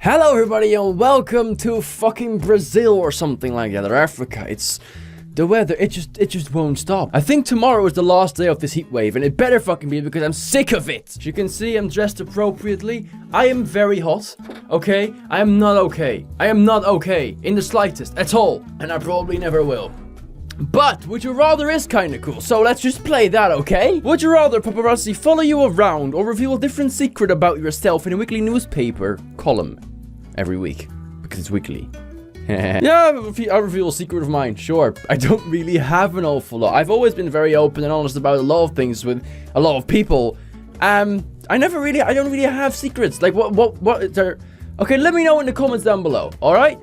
Hello everybody and welcome to fucking Brazil or something like that, or Africa. It's the weather, it just won't stop. I think tomorrow is the last day of this heat wave and it better fucking be because I'm sick of it. As you can see, I'm dressed appropriately. I am very hot, okay? I am not okay. I am not okay in the slightest at all, and I probably never will. But Would You Rather is kinda cool, so let's just play that, okay? Would you rather paparazzi follow you around or reveal a different secret about yourself in a weekly newspaper column every week? Because it's weekly. Yeah, I'll reveal a secret of mine, sure. I don't really have an awful lot. I've always been very open and honest about a lot of things with a lot of people. I don't really have secrets. Like, what is there? Okay, let me know in the comments down below, alright?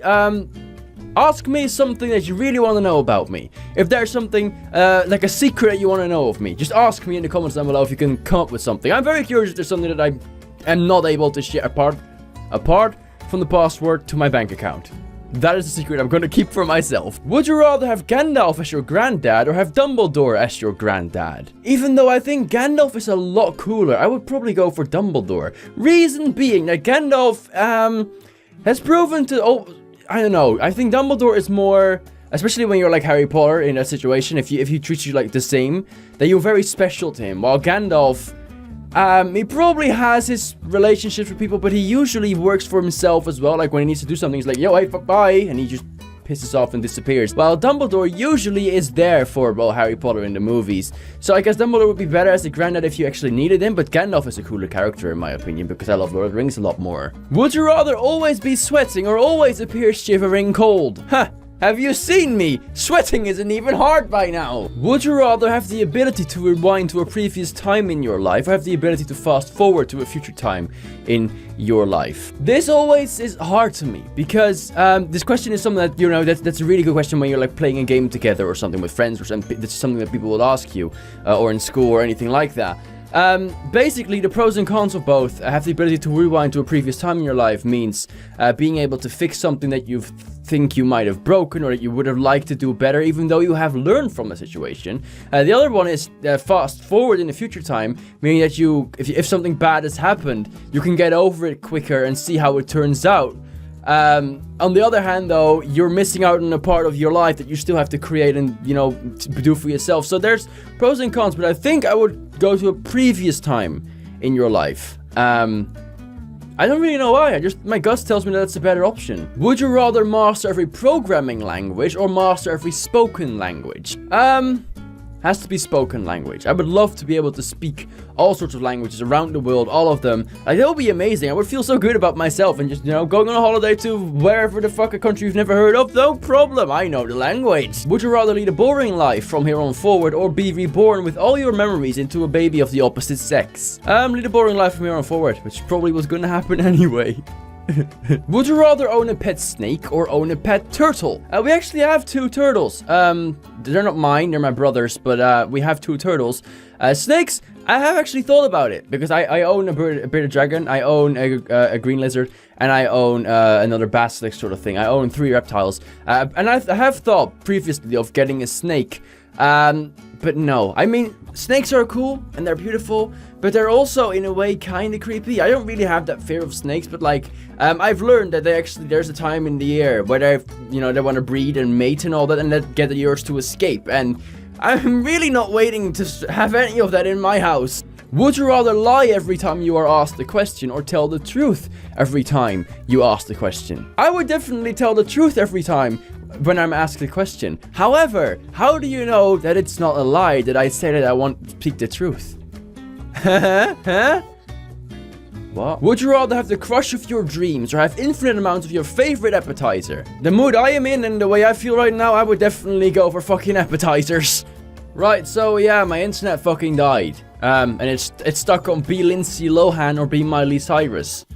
Ask me something that you really want to know about me. If there's something, like a secret that you want to know of me, just ask me in the comments down below if you can come up with something. I'm very curious if there's something that I am not able to share apart from the password to my bank account. That is a secret I'm going to keep for myself. Would you rather have Gandalf as your granddad or have Dumbledore as your granddad? Even though I think Gandalf is a lot cooler, I would probably go for Dumbledore. Reason being that Gandalf, has proven to... I don't know. I think Dumbledore is more, especially when you're like Harry Potter in a situation, if he treats you like the same, that you're very special to him. While Gandalf, he probably has his relationships with people, but he usually works for himself as well. Like when he needs to do something, he's like, yo, hey, bye, and he just pisses off and disappears. While Dumbledore usually is there for, well, Harry Potter in the movies. So I guess Dumbledore would be better as a granddad if you actually needed him, but Gandalf is a cooler character in my opinion because I love Lord of the Rings a lot more. Would you rather always be sweating or always appear shivering cold? Huh. Have you seen me? Sweating isn't even hard by now. Would you rather have the ability to rewind to a previous time in your life or have the ability to fast forward to a future time in your life? This always is hard to me because this question is something that, you know, that's a really good question when you're like playing a game together or something with friends or something. This is something that people will ask you or in school or anything like that. Basically, the pros and cons of both. Have the ability to rewind to a previous time in your life means being able to fix something that you think you might have broken or that you would have liked to do better, even though you have learned from the situation. The other one is fast forward in the future time, meaning that if something bad has happened, you can get over it quicker and see how it turns out. On the other hand, though, you're missing out on a part of your life that you still have to create and, you know, do for yourself. So there's pros and cons, but I think I would go to a previous time in your life. I don't really know why. My gut tells me that that's a better option. Would you rather master every programming language or master every spoken language? Has to be spoken language. I would love to be able to speak all sorts of languages around the world, all of them. Like, that would be amazing. I would feel so good about myself and just, you know, going on a holiday to wherever the fuck a country you've never heard of, no problem. I know the language. Would you rather lead a boring life from here on forward or be reborn with all your memories into a baby of the opposite sex? Lead a boring life from here on forward, which probably was gonna happen anyway. Would you rather own a pet snake or own a pet turtle? We actually have two turtles. They're not mine, they're my brother's, but we have two turtles. Snakes, I have actually thought about it because I own a bearded dragon, I own a green lizard, and I own another basilisk sort of thing. I own 3 reptiles, and I have thought previously of getting a snake. But no, I mean, snakes are cool and they're beautiful, but they're also in a way kind of creepy. I don't really have that fear of snakes, but like, I've learned that there's a time in the year where they want to breed and mate and all that, and they get the urge to escape. And I'm really not waiting to have any of that in my house. Would you rather lie every time you are asked a question or tell the truth every time you ask the question? I would definitely tell the truth every time when I'm asked the question. However, how do you know that it's not a lie that I say that I want to speak the truth? Huh? What? Would you rather have the crush of your dreams or have infinite amounts of your favorite appetizer? The mood I am in and the way I feel right now, I would definitely go for fucking appetizers. Right, so yeah, my internet fucking died. And it's stuck on be Lindsay Lohan or be Miley Cyrus.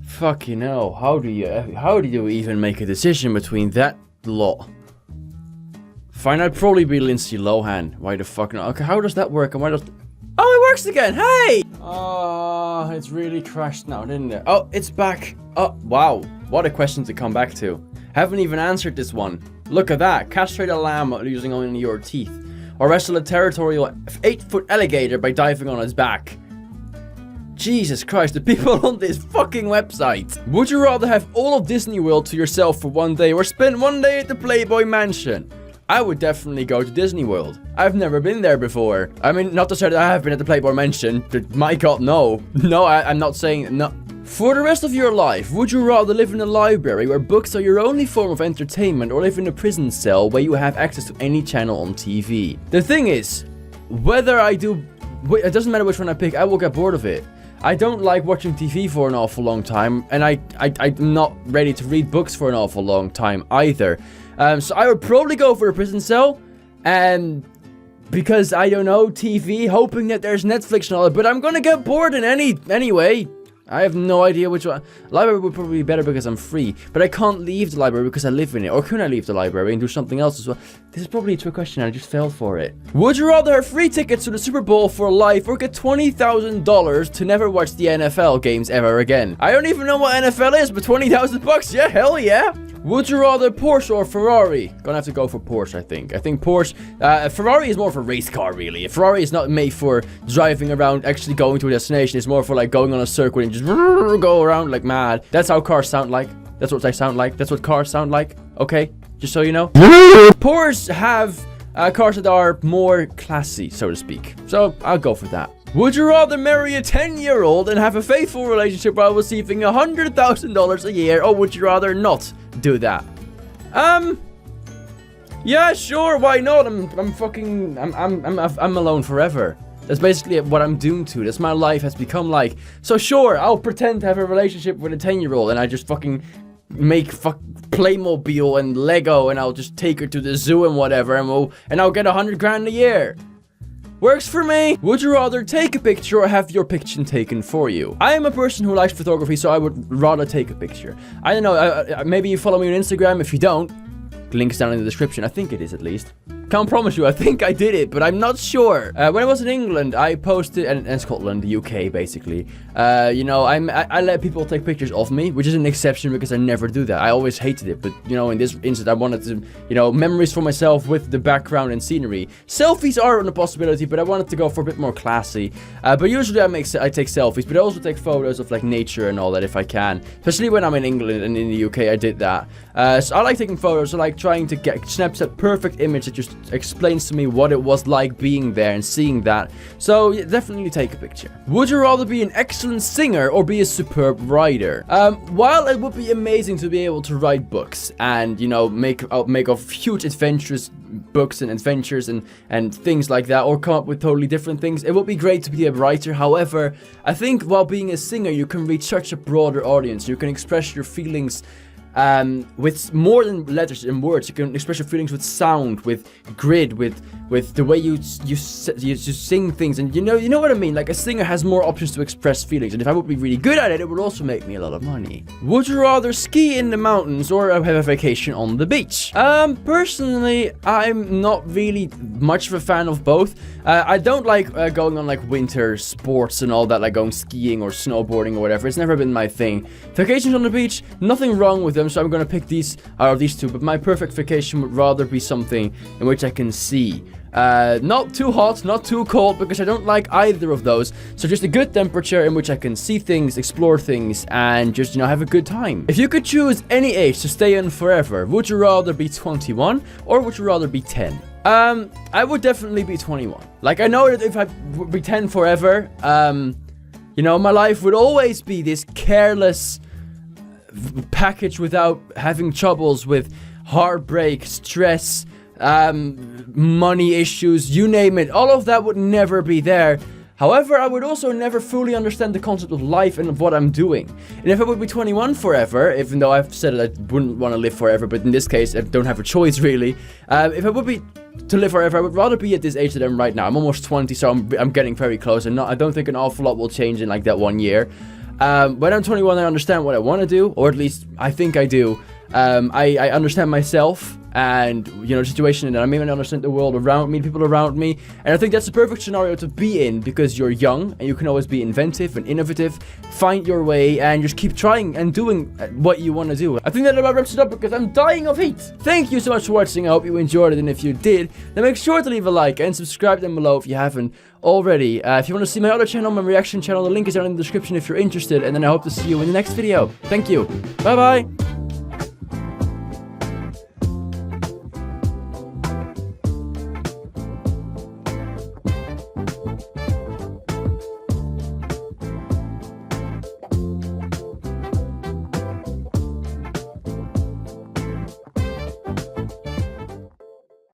Fucking hell, how do you even make a decision between that lot? Fine, I'd probably be Lindsay Lohan. Why the fuck not? Okay, how does that work? And why does... Oh, it works again! Hey! Oh, it's really crashed now, didn't it? Oh, it's back. Oh, wow. What a question to come back to. Haven't even answered this one. Look at that. Castrate a lamb using only your teeth. Or wrestle a territorial 8-foot alligator by diving on its back. Jesus Christ, the people on this fucking website. Would you rather have all of Disney World to yourself for one day or spend one day at the Playboy Mansion? I would definitely go to Disney World. I've never been there before. I mean, not to say that I have been at the Playboy Mansion, but my god, no. No, I'm not saying, no. For the rest of your life, would you rather live in a library where books are your only form of entertainment or live in a prison cell where you have access to any channel on TV? The thing is, whether I do, it doesn't matter which one I pick, I will get bored of it. I don't like watching TV for an awful long time, and I'm not ready to read books for an awful long time either. So I would probably go for a prison cell, and because, I don't know, TV, hoping that there's Netflix and all that, but I'm gonna get bored in anyway. I have no idea which one. Library would probably be better because I'm free, but I can't leave the library because I live in it. Or can I leave the library and do something else as well? This is probably a trick question, I just fell for it. Would you rather have free tickets to the Super Bowl for life or get $20,000 to never watch the NFL games ever again? I don't even know what NFL is, but 20,000 bucks, yeah, hell yeah. Would you rather Porsche or Ferrari? Gonna have to go for Porsche, I think. I think Porsche, Ferrari is more of a race car, really. A Ferrari is not made for driving around, actually going to a destination. It's more for like going on a circuit and just go around like mad. That's how cars sound like. That's what they sound like. That's what cars sound like. Okay, just so you know. Porsche have cars that are more classy, so to speak. So I'll go for that. Would you rather marry a 10-year-old and have a faithful relationship while receiving $100,000 a year, or would you rather not do that? Yeah, sure, why not? I'm alone forever. That's basically what I'm doomed to. That's my life has become like. So sure, I'll pretend to have a relationship with a 10-year-old and I just fucking make Playmobil and Lego and I'll just take her to the zoo and whatever and I'll get 100 grand a year. Works for me. Would you rather take a picture or have your picture taken for you? I am a person who likes photography, so I would rather take a picture. I don't know, maybe you follow me on Instagram. If you don't, link's down in the description. I think it is, at least. Can't promise you, I think I did it, but I'm not sure. When I was in England, I posted, and Scotland, the UK, basically. You know, I let people take pictures of me, which is an exception because I never do that. I always hated it, but, you know, in this instance, I wanted to, you know, memories for myself with the background and scenery. Selfies are a possibility, but I wanted to go for a bit more classy. But usually I take selfies, but I also take photos of, like, nature and all that if I can. Especially when I'm in England and in the UK, I did that. So I like taking photos, so like trying to snaps that perfect image that just explains to me what it was like being there and seeing that. So yeah, definitely take a picture. Would you rather be an excellent singer or be a superb writer? While it would be amazing to be able to write books and, you know, make of huge adventurous books and adventures and things like that, or come up with totally different things, it would be great to be a writer. However, I think while being a singer, you can reach such a broader audience. You can express your feelings with more than letters and words. You can express your feelings with sound, with grid, with the way you sing things, and you know what I mean. Like, a singer has more options to express feelings, and if I would be really good at it, it would also make me a lot of money. Would you rather ski in the mountains or have a vacation on the beach? Personally, I'm not really much of a fan of both. I don't like going on like winter sports and all that, like going skiing or snowboarding or whatever. It's never been my thing. Vacations on the beach, nothing wrong with them, so I'm gonna pick these two, but my perfect vacation would rather be something in which I can see. Not too hot, not too cold, because I don't like either of those. So just a good temperature in which I can see things, explore things, and just, you know, have a good time. If you could choose any age to stay in forever, would you rather be 21 or would you rather be 10? I would definitely be 21. Like, I know that if I would be 10 forever, you know, my life would always be this careless package without having troubles with heartbreak, stress, money issues, you name it. All of that would never be there. However, I would also never fully understand the concept of life and of what I'm doing. And if I would be 21 forever, even though I've said that I wouldn't want to live forever, but in this case, I don't have a choice really. If I would be to live forever, I would rather be at this age that I'm right now. I'm almost 20, so I'm getting very close, and I don't think an awful lot will change in like that 1 year. When I'm 21, I understand what I want to do, or at least I think I do. I understand myself and, you know, the situation, and I may not understand the world around me, people around me, and I think that's the perfect scenario to be in, because you're young, and you can always be inventive and innovative, find your way, and just keep trying and doing what you want to do. I think that about wraps it up, because I'm dying of heat. Thank you so much for watching, I hope you enjoyed it, and if you did, then make sure to leave a like, and subscribe down below if you haven't already. If you want to see my other channel, my reaction channel, the link is down in the description if you're interested, and then I hope to see you in the next video. Thank you. Bye bye.